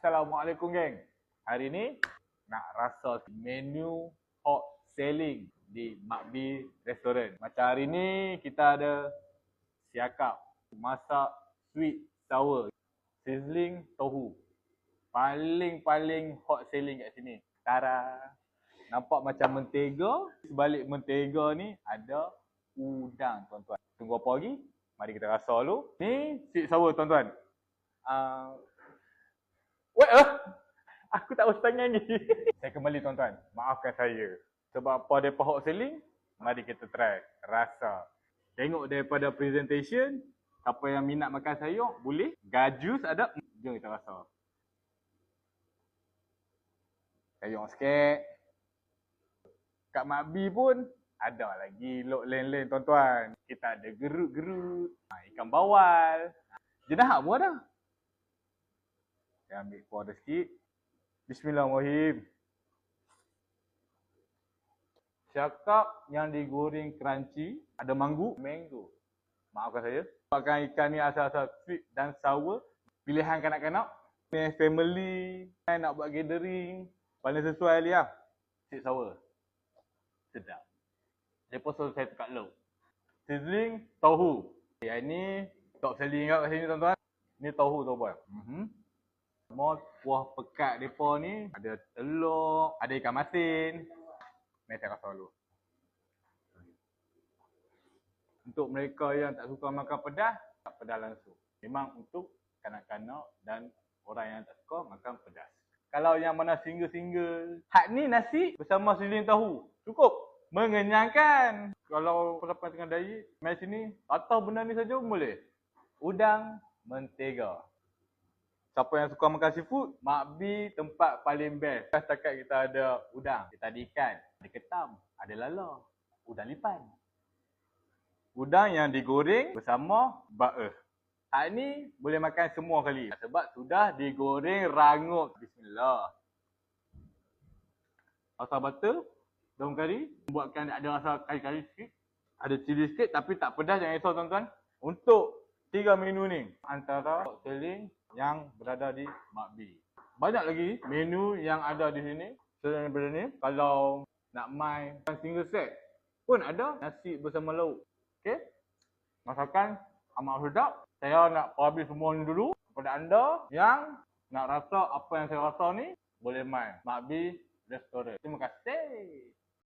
Assalamualaikum geng. Hari ni nak rasa menu hot selling di Mak B Restaurant. Macam hari ni kita ada siakap masak sweet sour sizzling tofu. Paling hot selling kat sini. Tara. Nampak macam mentega. Sebalik mentega ni ada udang tuan-tuan. Tunggu apa lagi? Mari kita rasa dulu. Ni sweet sour tuan-tuan. Aku tak urus tangan ni. Saya kembali tuan-tuan. Maafkan saya. Sebab apa dia hot selling? Mari kita try. Rasa. Tengok daripada presentation. Siapa yang minat makan sayur, boleh. Gajus ada. Jom kita rasa. Sayur sikit. Kat Mak B pun ada lagi lok lain-lain tuan-tuan. Kita ada gerut-gerut. Ikan bawal. Jenahak pun ada. Saya ambil kuah dia sikit. Bismillahirrahmanirrahim. Siakap yang digoreng crunchy. Ada mango. Maafkan saya. Sebabkan ikan ni asal-asal sweet dan sour. Pilihan kanak-kanak. Family. Nak buat gathering. Paling sesuai ni lah. Sweet sour. Sedap. Lepas tu saya tekak low. Sizzling tofu. Yang ni top selling kat sini tuan-tuan. Ni tofu tuan-tuan. Semua kuah pekat mereka ni ada telur, ada ikan masin. Mari saya rasa dulu. Untuk mereka yang tak suka makan pedas, tak pedas langsung. Memang untuk kanak-kanak dan orang yang tak suka makan pedas. Kalau yang mana single-single, hak ni nasi bersama sizzling tahu. Cukup. Mengenyangkan. Kalau siapa tengah diet, mari sini, atau benda ni saja boleh. Udang mentega. Siapa yang suka makan seafood, Mak B tempat paling best. Setakat kita ada udang, kita ada ikan, ada ketam, ada lala, udang lipan. Udang yang digoreng bersama baeh. Hak ni boleh makan semua kali. Sebab sudah digoreng rangup. Bismillah. Rasa butter, daun kari. Buatkan ada rasa kari-kari sikit. Ada cili sikit tapi tak pedas, jangan risau tuan-tuan. Untuk 3 menu ni, antara hot selling yang berada di Mak B. Banyak lagi menu yang ada di sini. Selain daripada ni, kalau nak main single set pun ada nasi bersama lauk. Okey? Masakan amat sedap. Saya nak habis semua ni dulu. Kepada anda yang nak rasa apa yang saya rasa ni, boleh main Mak B Restaurant. Terima kasih.